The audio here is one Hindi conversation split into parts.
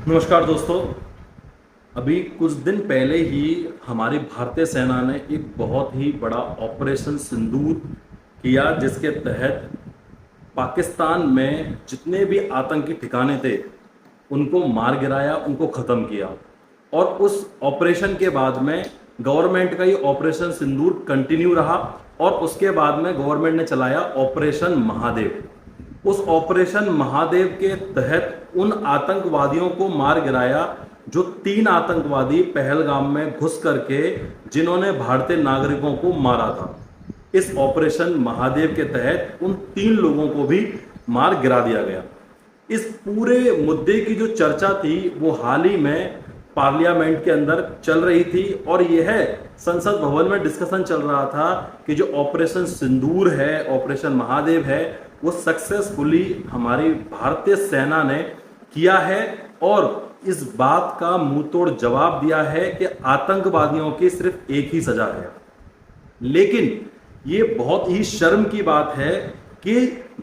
नमस्कार दोस्तों। अभी कुछ दिन पहले ही हमारी भारतीय सेना ने एक बहुत ही बड़ा ऑपरेशन सिंदूर किया, जिसके तहत पाकिस्तान में जितने भी आतंकी ठिकाने थे उनको मार गिराया, उनको ख़त्म किया। और उस ऑपरेशन के बाद में गवर्नमेंट का ये ऑपरेशन सिंदूर कंटिन्यू रहा और उसके बाद में गवर्नमेंट ने चलाया ऑपरेशन महादेव। उस ऑपरेशन महादेव के तहत उन आतंकवादियों को मार गिराया जो 3 आतंकवादी पहलगाम में घुस करके जिन्होंने भारतीय नागरिकों को मारा था। इस ऑपरेशन महादेव के तहत उन 3 लोगों को भी मार गिरा दिया गया। इस पूरे मुद्दे की जो चर्चा थी वो हाल ही में पार्लियामेंट के अंदर चल रही थी और यह संसद भवन में डिस्कशन चल रहा था कि जो ऑपरेशन सिंदूर है, ऑपरेशन महादेव है, वो सक्सेसफुली हमारी भारतीय सेना ने किया है और इस बात का मुंह तोड़ जवाब दिया है कि आतंकवादियों की सिर्फ एक ही सजा है। लेकिन ये बहुत ही शर्म की बात है कि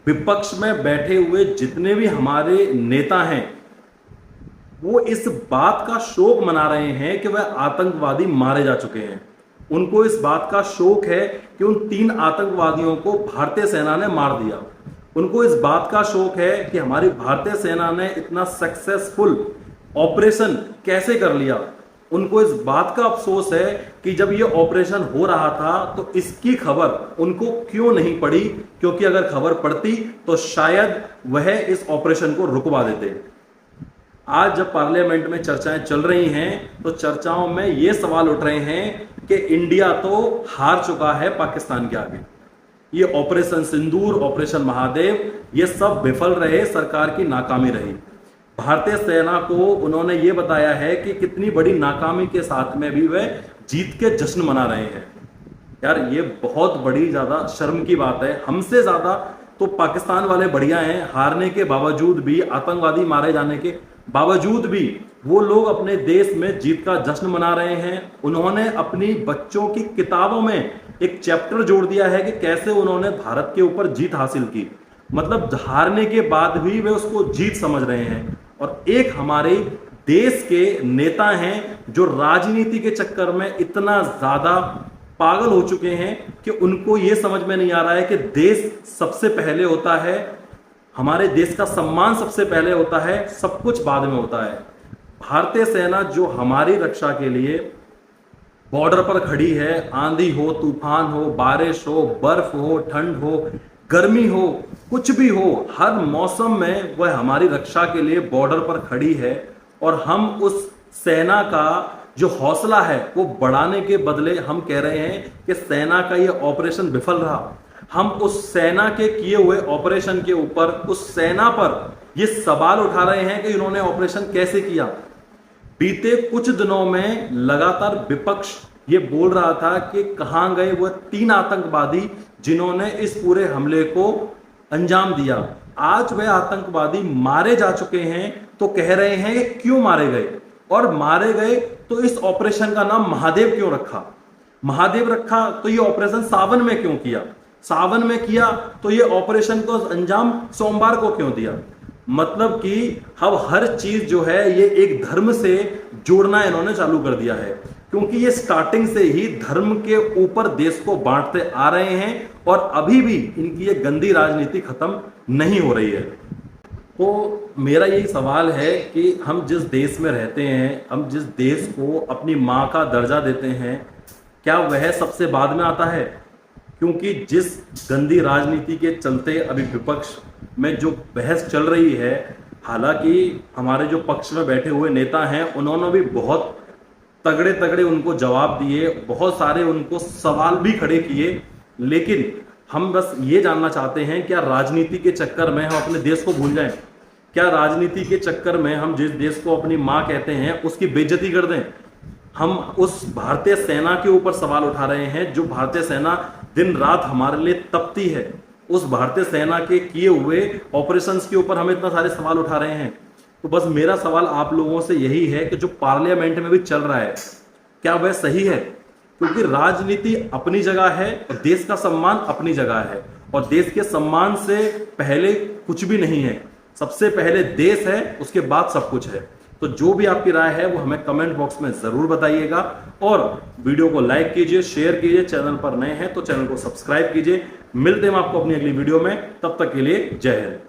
विपक्ष में बैठे हुए जितने भी हमारे नेता हैं वो इस बात का शोक मना रहे हैं कि वह आतंकवादी मारे जा चुके हैं। उनको इस बात का शोक है कि उन 3 आतंकवादियों को भारतीय सेना ने मार दिया। उनको इस बात का शौक है कि हमारी भारतीय सेना ने इतना सक्सेसफुल ऑपरेशन कैसे कर लिया। उनको इस बात का अफसोस है कि जब ये ऑपरेशन हो रहा था तो इसकी खबर उनको क्यों नहीं पड़ी, क्योंकि अगर खबर पड़ती तो शायद वह इस ऑपरेशन को रुकवा देते। आज जब पार्लियामेंट में चर्चाएं चल रही हैं तो चर्चाओं में ये सवाल उठ रहे हैं कि इंडिया तो हार चुका है पाकिस्तान के आगे। ये ऑपरेशन सिंदूर, ऑपरेशन महादेव, ये सब विफल रहे, सरकार की नाकामी रही। भारतीय सेना को उन्होंने ये बताया है कि कितनी बड़ी नाकामी के साथ में भी वे जीत के जश्न मना रहे हैं। यार ये बहुत बड़ी ज्यादा शर्म की बात है। हमसे ज्यादा तो पाकिस्तान वाले बढ़िया हैं, हारने के बावजूद भी, आतंकवादी मारे जाने के बावजूद भी वो लोग अपने देश में जीत का जश्न मना रहे हैं। उन्होंने अपनी बच्चों की किताबों में एक चैप्टर जोड़ दिया है कि कैसे उन्होंने भारत के ऊपर जीत हासिल की। मतलब हारने के बाद भी वे उसको जीत समझ रहे हैं। और एक हमारे देश के नेता हैं जो राजनीति के चक्कर में इतना ज्यादा पागल हो चुके हैं कि उनको यह समझ में नहीं आ रहा है कि देश सबसे पहले होता है, हमारे देश का सम्मान सबसे पहले होता है, सब कुछ बाद में होता है। भारतीय सेना जो हमारी रक्षा के लिए बॉर्डर पर खड़ी है, आंधी हो, तूफान हो, बारिश हो, बर्फ हो, ठंड हो, गर्मी हो, कुछ भी हो, हर मौसम में वह हमारी रक्षा के लिए बॉर्डर पर खड़ी है। और हम उस सेना का जो हौसला है वो बढ़ाने के बदले हम कह रहे हैं कि सेना का यह ऑपरेशन विफल रहा। हम उस सेना के किए हुए ऑपरेशन के ऊपर, उस सेना पर ये सवाल उठा रहे हैं कि इन्होंने ऑपरेशन कैसे किया। बीते कुछ दिनों में लगातार विपक्ष ये बोल रहा था कि कहां गए वह 3 आतंकवादी जिन्होंने इस पूरे हमले को अंजाम दिया। आज वह आतंकवादी मारे जा चुके हैं तो कह रहे हैं कि क्यों मारे गए, और मारे गए तो इस ऑपरेशन का नाम महादेव क्यों रखा। महादेव रखा तो ये ऑपरेशन सावन में क्यों किया, सावन में किया तो ये ऑपरेशन को अंजाम सोमवार को क्यों दिया। मतलब कि अब हर चीज जो है ये एक धर्म से जोड़ना इन्होंने चालू कर दिया है, क्योंकि ये स्टार्टिंग से ही धर्म के ऊपर देश को बांटते आ रहे हैं और अभी भी इनकी ये गंदी राजनीति खत्म नहीं हो रही है। तो मेरा यही सवाल है कि हम जिस देश में रहते हैं, हम जिस देश को अपनी माँ का दर्जा देते हैं, क्या वह सबसे बाद में आता है? क्योंकि जिस गंदी राजनीति के चलते अभी विपक्ष में जो बहस चल रही है, हालांकि हमारे जो पक्ष में बैठे हुए नेता हैं उन्होंने भी बहुत तगड़े तगड़े उनको जवाब दिए, बहुत सारे उनको सवाल भी खड़े किए, लेकिन हम बस ये जानना चाहते हैं क्या राजनीति के चक्कर में हम अपने देश को भूल जाएं? क्या राजनीति के चक्कर में हम जिस देश को अपनी माँ कहते हैं उसकी बेइज्जती कर दें? हम उस भारतीय सेना के ऊपर सवाल उठा रहे हैं जो भारतीय सेना दिन रात हमारे लिए तपती है। उस भारतीय सेना के किए हुए ऑपरेशंस के ऊपर हम इतना सारे सवाल उठा रहे हैं। तो बस मेरा सवाल आप लोगों से यही है कि जो पार्लियामेंट में भी चल रहा है क्या वह सही है? क्योंकि राजनीति अपनी जगह है और देश का सम्मान अपनी जगह है, और देश के सम्मान से पहले कुछ भी नहीं है। सबसे पहले देश है, उसके बाद सब कुछ है। तो जो भी आपकी राय है वो हमें कमेंट बॉक्स में जरूर बताइएगा और वीडियो को लाइक कीजिए, शेयर कीजिए। चैनल पर नए हैं तो चैनल को सब्सक्राइब कीजिए। मिलते हैं आपको अपनी अगली वीडियो में, तब तक के लिए जय हिंद।